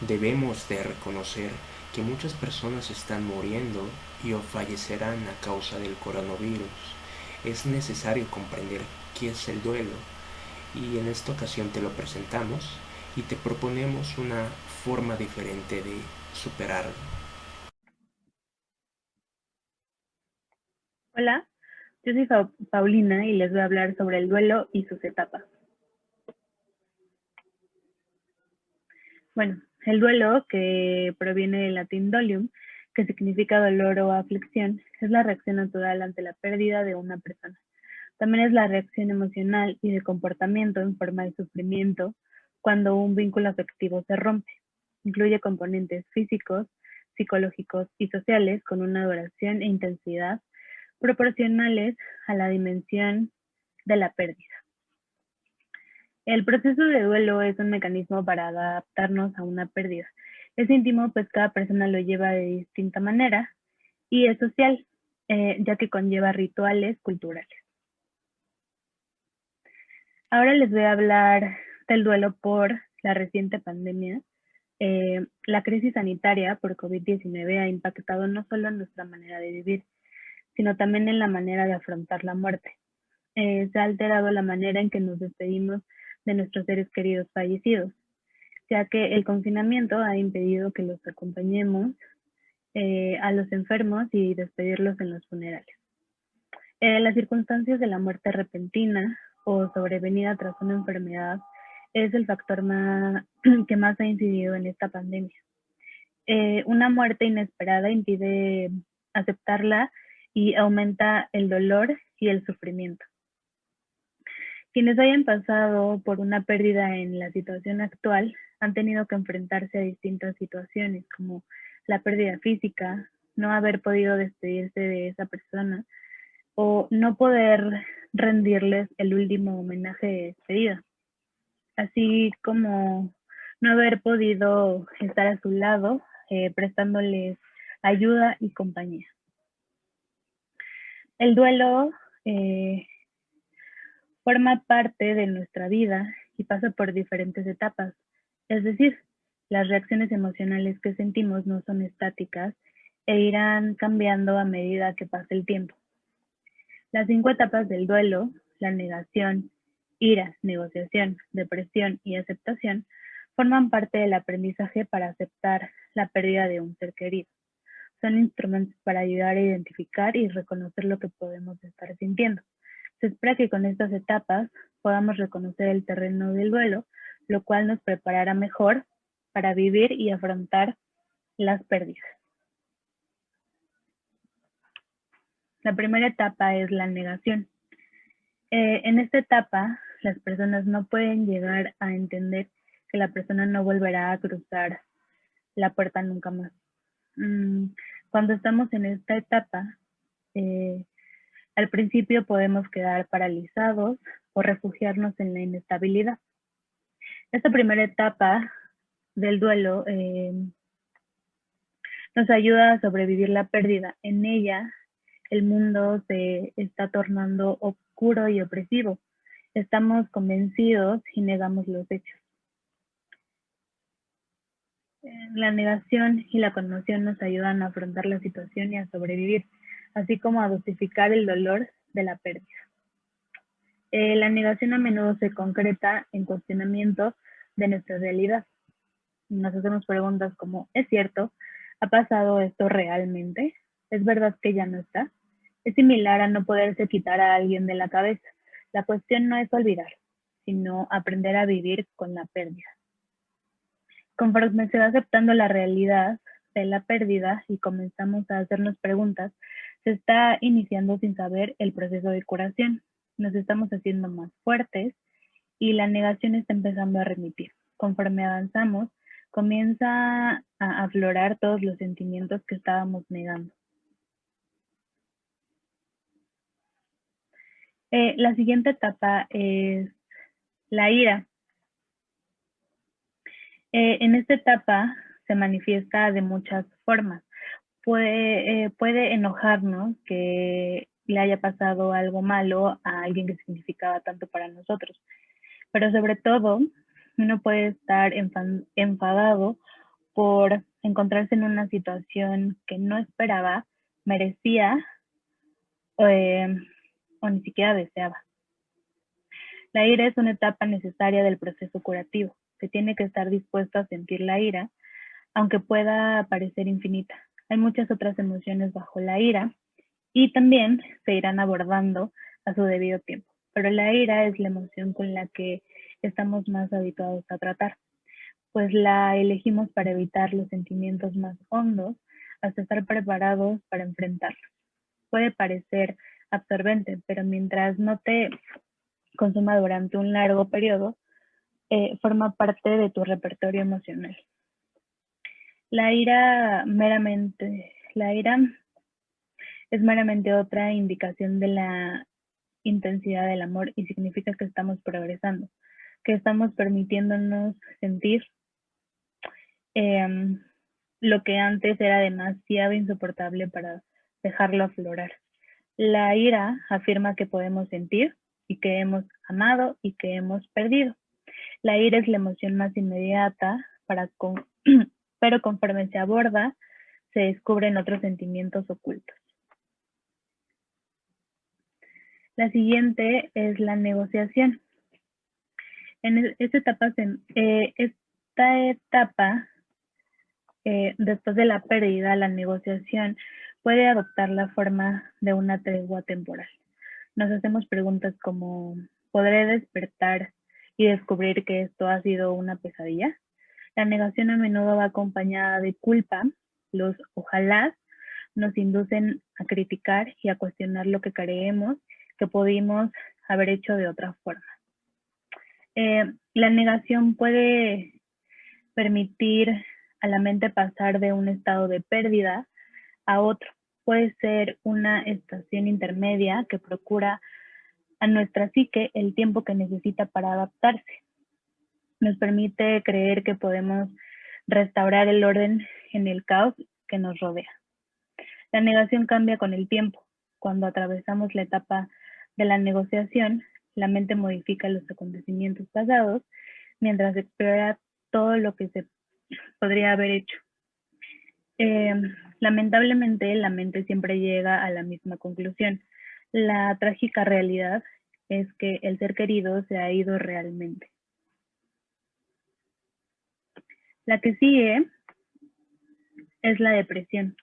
Debemos de reconocer que muchas personas están muriendo y o fallecerán a causa del coronavirus. Es necesario comprender qué es el duelo y en esta ocasión te lo presentamos y te proponemos una forma diferente de superarlo. Hola, yo soy Paulina y les voy a hablar sobre el duelo y sus etapas. Bueno, el duelo, que proviene del latín dolium, que significa dolor o aflicción, es la reacción natural ante la pérdida de una persona. También es la reacción emocional y de comportamiento en forma de sufrimiento cuando un vínculo afectivo se rompe. Incluye componentes físicos, psicológicos y sociales con una duración e intensidad proporcionales a la dimensión de la pérdida. El proceso de duelo es un mecanismo para adaptarnos a una pérdida. Es íntimo, pues cada persona lo lleva de distinta manera y es social, ya que conlleva rituales culturales. Ahora les voy a hablar del duelo por la reciente pandemia. La crisis sanitaria por COVID-19 ha impactado no solo en nuestra manera de vivir, sino también en la manera de afrontar la muerte. Se ha alterado la manera en que nos despedimos de nuestros seres queridos fallecidos, ya que el confinamiento ha impedido que los acompañemos a los enfermos y despedirlos en los funerales. Las circunstancias de la muerte repentina o sobrevenida tras una enfermedad es el factor que más ha incidido en esta pandemia. Una muerte inesperada impide aceptarla y aumenta el dolor y el sufrimiento. Quienes hayan pasado por una pérdida en la situación actual han tenido que enfrentarse a distintas situaciones, como la pérdida física, no haber podido despedirse de esa persona o no poder rendirles el último homenaje de despedida, así como no haber podido estar a su lado prestándoles ayuda y compañía. El duelo forma parte de nuestra vida y pasa por diferentes etapas. Es decir, las reacciones emocionales que sentimos no son estáticas e irán cambiando a medida que pase el tiempo. Las 5 etapas del duelo, la negación, ira, negociación, depresión y aceptación, forman parte del aprendizaje para aceptar la pérdida de un ser querido. Son instrumentos para ayudar a identificar y reconocer lo que podemos estar sintiendo. Se espera que con estas etapas podamos reconocer el terreno del duelo, lo cual nos preparará mejor para vivir y afrontar las pérdidas. La primera etapa es la negación. En esta etapa, las personas no pueden llegar a entender que la persona no volverá a cruzar la puerta nunca más. Cuando estamos en esta etapa, al principio podemos quedar paralizados o refugiarnos en la inestabilidad. Esta primera etapa del duelo nos ayuda a sobrevivir la pérdida. En ella, el mundo se está tornando oscuro y opresivo. Estamos convencidos y negamos los hechos. La negación y la conmoción nos ayudan a afrontar la situación y a sobrevivir, así como a dosificar el dolor de la pérdida. La negación a menudo se concreta en cuestionamiento de nuestra realidad. Nos hacemos preguntas como, ¿es cierto? ¿Ha pasado esto realmente? ¿Es verdad que ya no está? Es similar a no poderse quitar a alguien de la cabeza. La cuestión no es olvidar, sino aprender a vivir con la pérdida. Conforme se va aceptando la realidad de la pérdida y comenzamos a hacernos preguntas, se está iniciando sin saber el proceso de curación. Nos estamos haciendo más fuertes y la negación está empezando a remitir. Conforme avanzamos, comienza a aflorar todos los sentimientos que estábamos negando. La siguiente etapa es la ira. En esta etapa se manifiesta de muchas formas. Puede enojarnos que le haya pasado algo malo a alguien que significaba tanto para nosotros, pero sobre todo uno puede estar enfadado por encontrarse en una situación que no esperaba, merecía o ni siquiera deseaba. La ira es una etapa necesaria del proceso curativo. Se tiene que estar dispuesto a sentir la ira, aunque pueda parecer infinita. Hay muchas otras emociones bajo la ira y también se irán abordando a su debido tiempo. Pero la ira es la emoción con la que estamos más habituados a tratar, pues la elegimos para evitar los sentimientos más hondos hasta estar preparados para enfrentarlos. Puede parecer absorbente, pero mientras no te consuma durante un largo periodo, forma parte de tu repertorio emocional. La ira es meramente otra indicación de la intensidad del amor y significa que estamos progresando, que estamos permitiéndonos sentir lo que antes era demasiado insoportable para dejarlo aflorar. La ira afirma que podemos sentir y que hemos amado y que hemos perdido. La ira es la emoción más inmediata, pero conforme se aborda, se descubren otros sentimientos ocultos. La siguiente es la negociación. En esta etapa, después de la pérdida, la negociación puede adoptar la forma de una tregua temporal. Nos hacemos preguntas como, ¿podré despertar y descubrir que esto ha sido una pesadilla? La negación a menudo va acompañada de culpa. Los ojalá nos inducen a criticar y a cuestionar lo que creemos que pudimos haber hecho de otra forma. La negación puede permitir a la mente pasar de un estado de pérdida a otro. Puede ser una estación intermedia que procura a nuestra psique el tiempo que necesita para adaptarse. Nos permite creer que podemos restaurar el orden en el caos que nos rodea. La negación cambia con el tiempo. Cuando atravesamos la etapa de la negociación, la mente modifica los acontecimientos pasados mientras explora todo lo que se podría haber hecho. Lamentablemente, la mente siempre llega a la misma conclusión. La trágica realidad es que el ser querido se ha ido realmente. La que sigue es la depresión.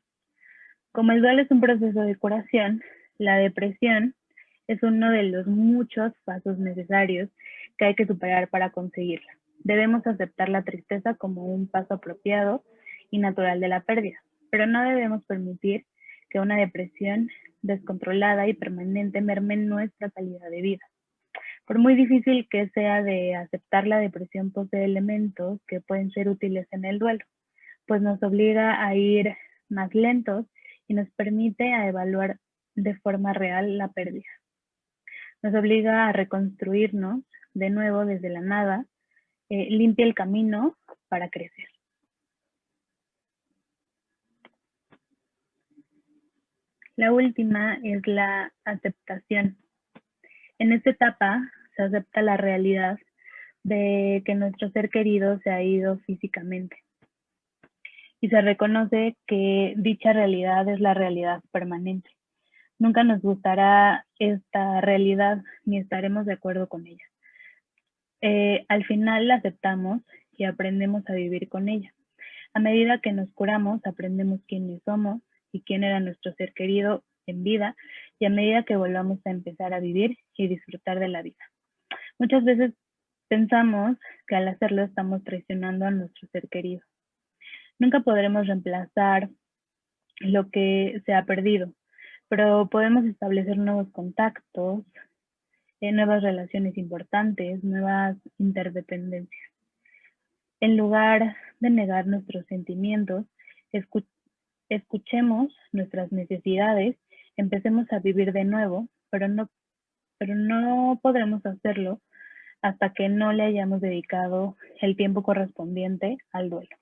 Como el duelo es un proceso de curación, la depresión es uno de los muchos pasos necesarios que hay que superar para conseguirla. Debemos aceptar la tristeza como un paso apropiado y natural de la pérdida, pero no debemos permitir que una depresión descontrolada y permanente merme nuestra calidad de vida. Por muy difícil que sea de aceptar, la depresión posee elementos que pueden ser útiles en el duelo, pues nos obliga a ir más lentos y nos permite a evaluar de forma real la pérdida. Nos obliga a reconstruirnos de nuevo desde la nada, limpia el camino para crecer. La última es la aceptación. En esta etapa se acepta la realidad de que nuestro ser querido se ha ido físicamente y se reconoce que dicha realidad es la realidad permanente. Nunca nos gustará esta realidad ni estaremos de acuerdo con ella. Al final la aceptamos y aprendemos a vivir con ella. A medida que nos curamos, aprendemos quiénes somos y quién era nuestro ser querido en vida, y a medida que volvamos a empezar a vivir y disfrutar de la vida. Muchas veces pensamos que al hacerlo estamos traicionando a nuestro ser querido. Nunca podremos reemplazar lo que se ha perdido, pero podemos establecer nuevos contactos, nuevas relaciones importantes, nuevas interdependencias. En lugar de negar nuestros sentimientos, escuchemos nuestras necesidades, empecemos a vivir de nuevo, pero no podremos hacerlo hasta que no le hayamos dedicado el tiempo correspondiente al duelo.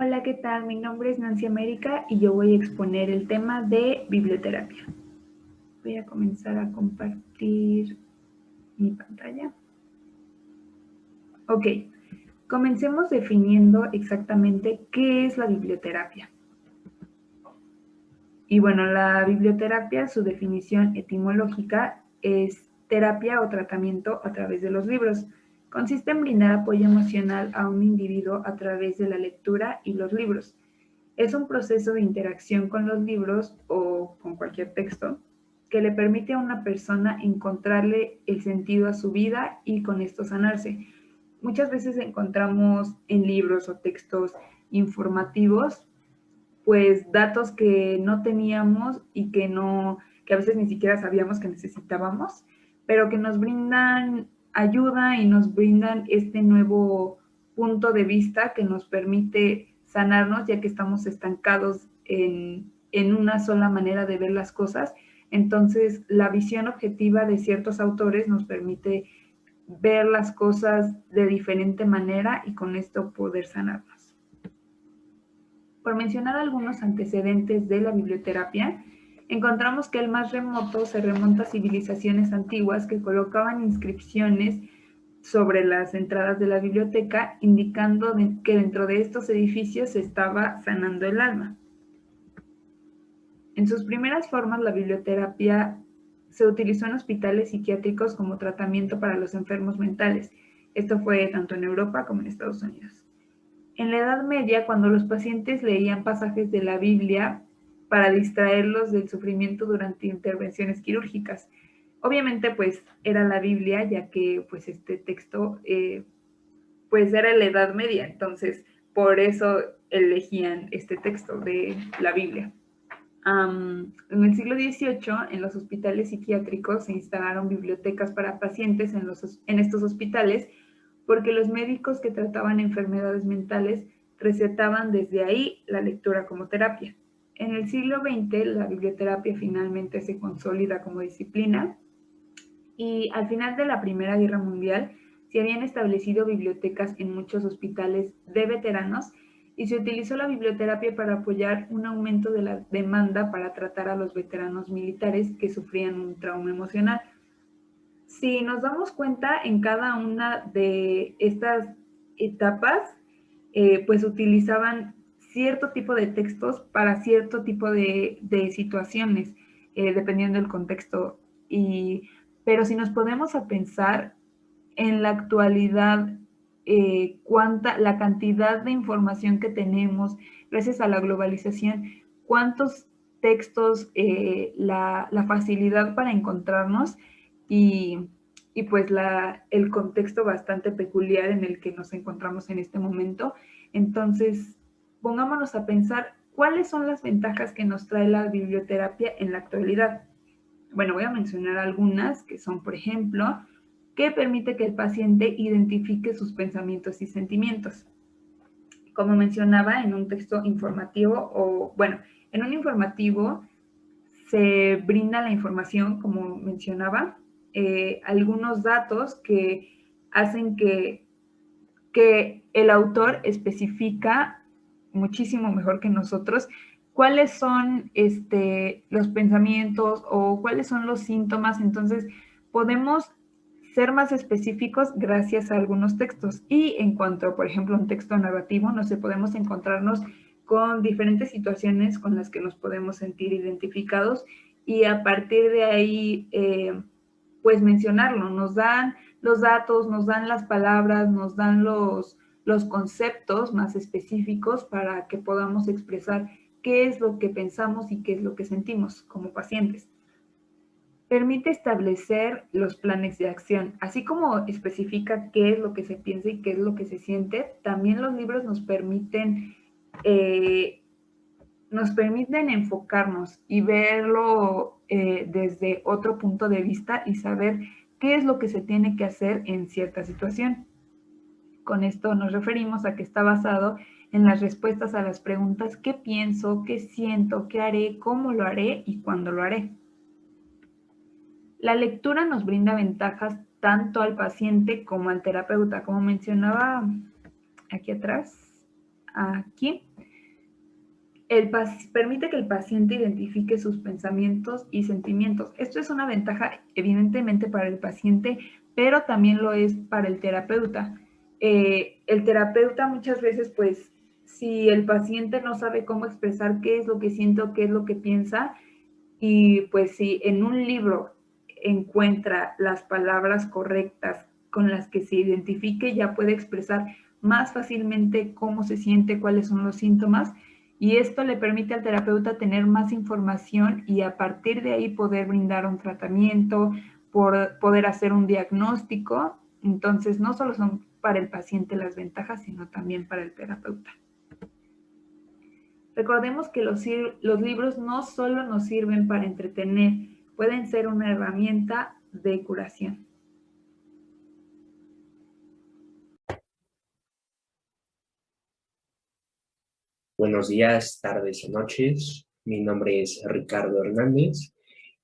Hola, ¿qué tal? Mi nombre es Nancy América y yo voy a exponer el tema de biblioterapia. Voy a comenzar a compartir mi pantalla. Ok, comencemos definiendo exactamente qué es la biblioterapia. Y bueno, la biblioterapia, su definición etimológica es terapia o tratamiento a través de los libros. Consiste en brindar apoyo emocional a un individuo a través de la lectura y los libros. Es un proceso de interacción con los libros o con cualquier texto que le permite a una persona encontrarle el sentido a su vida y con esto sanarse. Muchas veces encontramos en libros o textos informativos pues datos que no teníamos y que a veces ni siquiera sabíamos que necesitábamos, pero que nos brindan ayuda y nos brindan este nuevo punto de vista que nos permite sanarnos, ya que estamos estancados en una sola manera de ver las cosas. Entonces, la visión objetiva de ciertos autores nos permite ver las cosas de diferente manera y con esto poder sanarnos. Por mencionar algunos antecedentes de la biblioterapia, encontramos que el más remoto se remonta a civilizaciones antiguas que colocaban inscripciones sobre las entradas de la biblioteca, indicando que dentro de estos edificios se estaba sanando el alma. En sus primeras formas, la biblioterapia se utilizó en hospitales psiquiátricos como tratamiento para los enfermos mentales. Esto fue tanto en Europa como en Estados Unidos. En la Edad Media, cuando los pacientes leían pasajes de la Biblia para distraerlos del sufrimiento durante intervenciones quirúrgicas. Obviamente, pues era la Biblia, ya que pues este texto pues era la Edad Media, entonces por eso elegían este texto de la Biblia. En el siglo XVIII, en los hospitales psiquiátricos se instalaron bibliotecas para pacientes en estos hospitales porque los médicos que trataban enfermedades mentales recetaban desde ahí la lectura como terapia. En el siglo XX, la biblioterapia finalmente se consolida como disciplina y al final de la Primera Guerra Mundial se habían establecido bibliotecas en muchos hospitales de veteranos y se utilizó la biblioterapia para apoyar un aumento de la demanda para tratar a los veteranos militares que sufrían un trauma emocional. Si nos damos cuenta, en cada una de estas etapas, pues utilizaban cierto tipo de textos para cierto tipo de situaciones, dependiendo del contexto. Pero si nos podemos a pensar en la actualidad, la cantidad de información que tenemos gracias a la globalización, cuántos textos, la facilidad para encontrarnos y, y pues el contexto bastante peculiar en el que nos encontramos en este momento. Entonces, pongámonos a pensar cuáles son las ventajas que nos trae la biblioterapia en la actualidad. Bueno, voy a mencionar algunas que son, por ejemplo, que permite que el paciente identifique sus pensamientos y sentimientos. Como mencionaba en un texto informativo en un informativo se brinda la información, como mencionaba, algunos datos que hacen que el autor especifica muchísimo mejor que nosotros cuáles son los pensamientos o cuáles son los síntomas. Entonces, podemos ser más específicos gracias a algunos textos. Y en cuanto, por ejemplo, a un texto narrativo, no sé, podemos encontrarnos con diferentes situaciones con las que nos podemos sentir identificados y a partir de ahí, pues mencionarlo. Nos dan los datos, nos dan las palabras, nos dan los conceptos más específicos para que podamos expresar qué es lo que pensamos y qué es lo que sentimos como pacientes. Permite establecer los planes de acción, así como especifica qué es lo que se piensa y qué es lo que se siente. También los libros nos permiten enfocarnos y verlo desde otro punto de vista y saber qué es lo que se tiene que hacer en cierta situación. Con esto nos referimos a que está basado en las respuestas a las preguntas ¿qué pienso? ¿Qué siento? ¿Qué haré? ¿Cómo lo haré? ¿Y cuándo lo haré? La lectura nos brinda ventajas tanto al paciente como al terapeuta. Como mencionaba aquí atrás, aquí, permite que el paciente identifique sus pensamientos y sentimientos. Esto es una ventaja evidentemente para el paciente, pero también lo es para el terapeuta. El terapeuta muchas veces, pues, si el paciente no sabe cómo expresar qué es lo que siente o qué es lo que piensa, y pues si en un libro encuentra las palabras correctas con las que se identifique, ya puede expresar más fácilmente cómo se siente, cuáles son los síntomas, y esto le permite al terapeuta tener más información y a partir de ahí poder brindar un tratamiento, poder hacer un diagnóstico. Entonces, no solo son para el paciente las ventajas, sino también para el terapeuta. Recordemos que los libros no solo nos sirven para entretener, pueden ser una herramienta de curación. Buenos días, tardes o noches. Mi nombre es Ricardo Hernández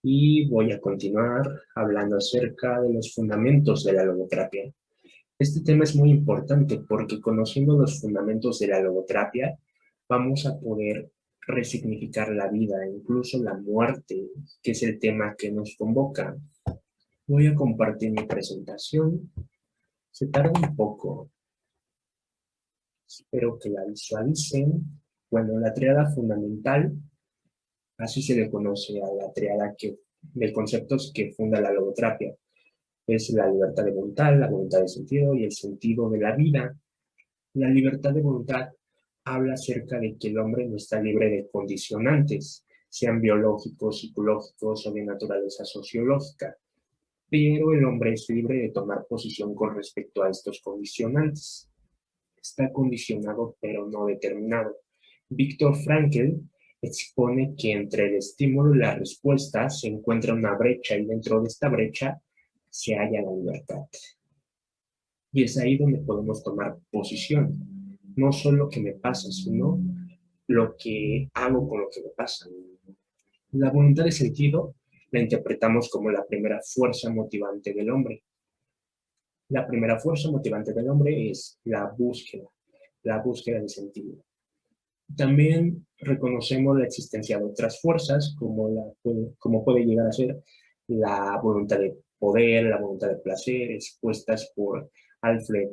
y voy a continuar hablando acerca de los fundamentos de la logoterapia. Este tema es muy importante porque conociendo los fundamentos de la logoterapia vamos a poder resignificar la vida, incluso la muerte, que es el tema que nos convoca. Voy a compartir mi presentación. Se tarda un poco. Espero que la visualicen. Bueno, la tríada fundamental, así se le conoce a la tríada de conceptos que funda la logoterapia. Es la libertad de voluntad, la voluntad de sentido y el sentido de la vida. La libertad de voluntad habla acerca de que el hombre no está libre de condicionantes, sean biológicos, psicológicos o de naturaleza sociológica, pero el hombre es libre de tomar posición con respecto a estos condicionantes. Está condicionado pero no determinado. Viktor Frankl expone que entre el estímulo y la respuesta se encuentra una brecha y dentro de esta brecha se halla la libertad. Y es ahí donde podemos tomar posición. No solo lo que me pasa, sino lo que hago con lo que me pasa. La voluntad de sentido la interpretamos como la primera fuerza motivante del hombre. La primera fuerza motivante del hombre es la búsqueda de sentido. También reconocemos la existencia de otras fuerzas, como puede llegar a ser la voluntad de poder, la voluntad de placer, expuestas por Alfred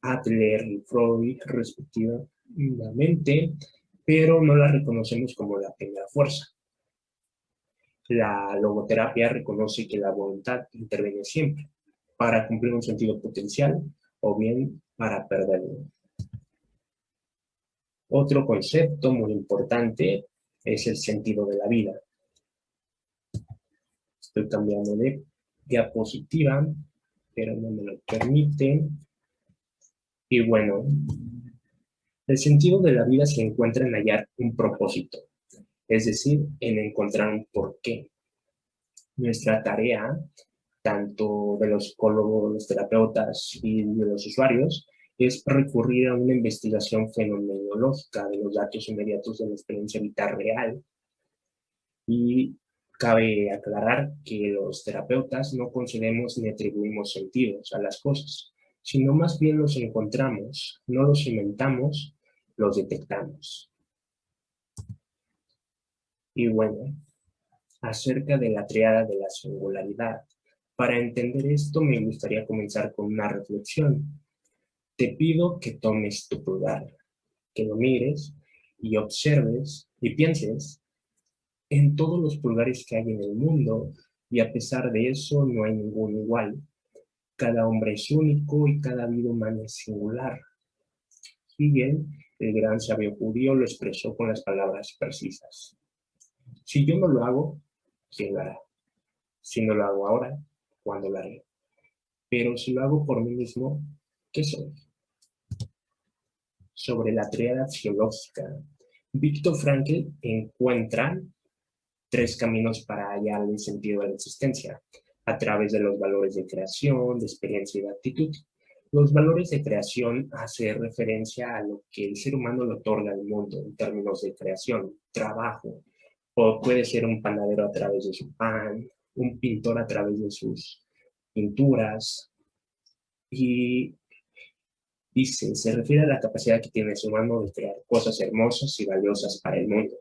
Adler y Freud, respectivamente, pero no la reconocemos como la primera fuerza. La logoterapia reconoce que la voluntad interviene siempre para cumplir un sentido potencial o bien para perderlo. Otro concepto muy importante es el sentido de la vida. Estoy cambiando de diapositiva, pero no me lo permite. Y bueno, el sentido de la vida se encuentra en hallar un propósito, es decir, en encontrar un porqué. Nuestra tarea, tanto de los psicólogos, los terapeutas y de los usuarios, es recurrir a una investigación fenomenológica de los datos inmediatos de la experiencia vital real. Y cabe aclarar que los terapeutas no concedemos ni atribuimos sentidos a las cosas, sino más bien los encontramos, no los inventamos, los detectamos. Y bueno, acerca de la triada de la singularidad. Para entender esto me gustaría comenzar con una reflexión. Te pido que tomes tu pulgar, que lo mires y observes y pienses en todos los pulgares que hay en el mundo y a pesar de eso no hay ningún igual. Cada hombre es único y cada vida humana es singular. Hegel, el gran sabio judío, lo expresó con las palabras precisas. Si yo no lo hago, ¿quién lo hará? Si no lo hago ahora, ¿cuándo lo haré? Pero si lo hago por mí mismo, ¿qué soy? Sobre la tríada axiológica, Viktor Frankl encuentra 3 caminos para hallar el sentido de la existencia, a través de los valores de creación, de experiencia y de actitud. Los valores de creación hacen referencia a lo que el ser humano le otorga al mundo en términos de creación, trabajo, o puede ser un panadero a través de su pan, un pintor a través de sus pinturas, y Dice, se refiere a la capacidad que tiene el ser humano de crear cosas hermosas y valiosas para el mundo.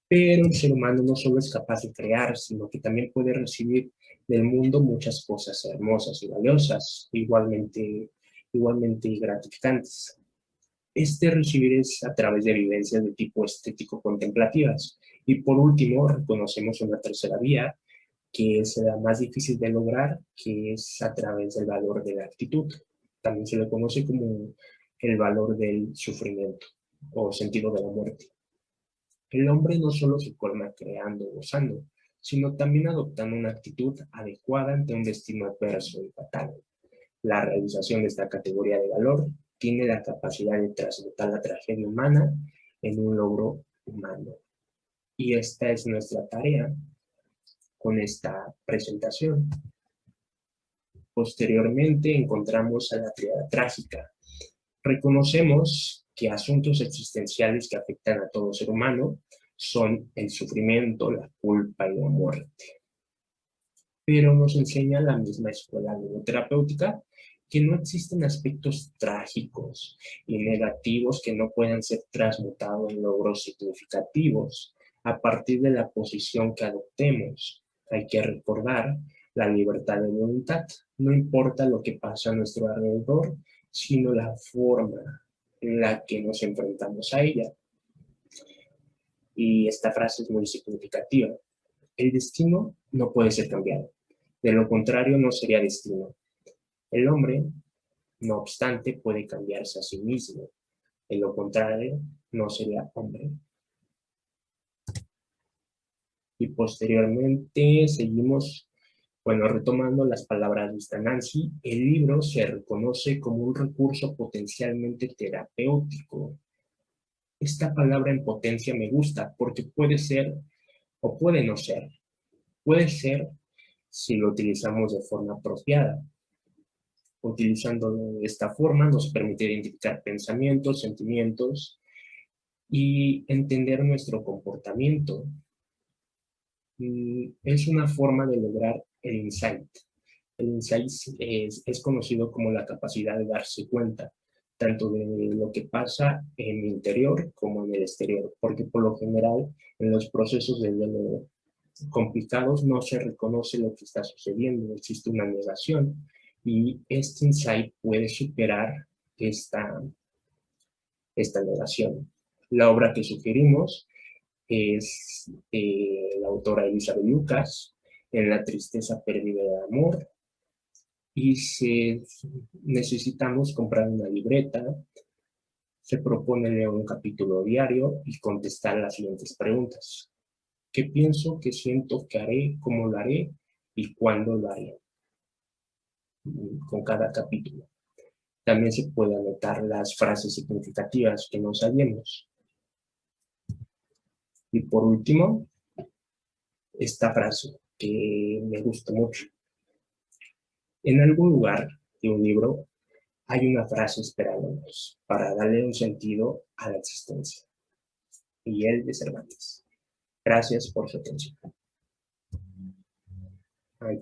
Pero el ser humano no solo es capaz de crear, sino que también puede recibir del mundo muchas cosas hermosas y valiosas, igualmente gratificantes. Este recibir es a través de vivencias de tipo estético-contemplativas. Y por último, reconocemos una tercera vía, que es la más difícil de lograr, que es a través del valor de la actitud. También se le conoce como el valor del sufrimiento o sentido de la muerte. El hombre no solo se colma creando o gozando, sino también adoptando una actitud adecuada ante un destino adverso y fatal. La realización de esta categoría de valor tiene la capacidad de transmutar la tragedia humana en un logro humano. Y esta es nuestra tarea con esta presentación. Posteriormente encontramos a la tríada trágica. Reconocemos que asuntos existenciales que afectan a todo ser humano son el sufrimiento, la culpa y la muerte. Pero nos enseña la misma escuela neuroterapéutica que no existen aspectos trágicos y negativos que no puedan ser transmutados en logros significativos a partir de la posición que adoptemos. Hay que recordar la libertad de voluntad. No importa lo que pasa a nuestro alrededor, sino la forma en la que nos enfrentamos a ella. Y esta frase es muy significativa. El destino no puede ser cambiado. De lo contrario, no sería destino. El hombre, no obstante, puede cambiarse a sí mismo. De lo contrario, no sería hombre. Y posteriormente seguimos, retomando las palabras de esta Nancy, el libro se reconoce como un recurso potencialmente terapéutico. Esta palabra en potencia me gusta porque puede ser o puede no ser. Puede ser si lo utilizamos de forma apropiada. Utilizándolo de esta forma nos permite identificar pensamientos, sentimientos y entender nuestro comportamiento. Es una forma de lograr el insight. El insight es conocido como la capacidad de darse cuenta tanto de lo que pasa en el interior como en el exterior, porque por lo general en los procesos de duelo complicados no se reconoce lo que está sucediendo, existe una negación y este insight puede superar esta negación. La obra que sugerimos es la autora Elizabeth Lucas, En la tristeza perdida de amor, y necesitamos comprar una libreta, se propone leer un capítulo diario y contestar las siguientes preguntas. ¿Qué pienso, qué siento, qué haré, cómo lo haré y cuándo lo haré? Con cada capítulo. También se puede anotar las frases significativas que nos hallemos. Y por último, esta frase que me gusta mucho. En algún lugar de un libro hay una frase esperándonos para darle un sentido a la existencia. Miguel de Cervantes. Gracias por su atención. Ay.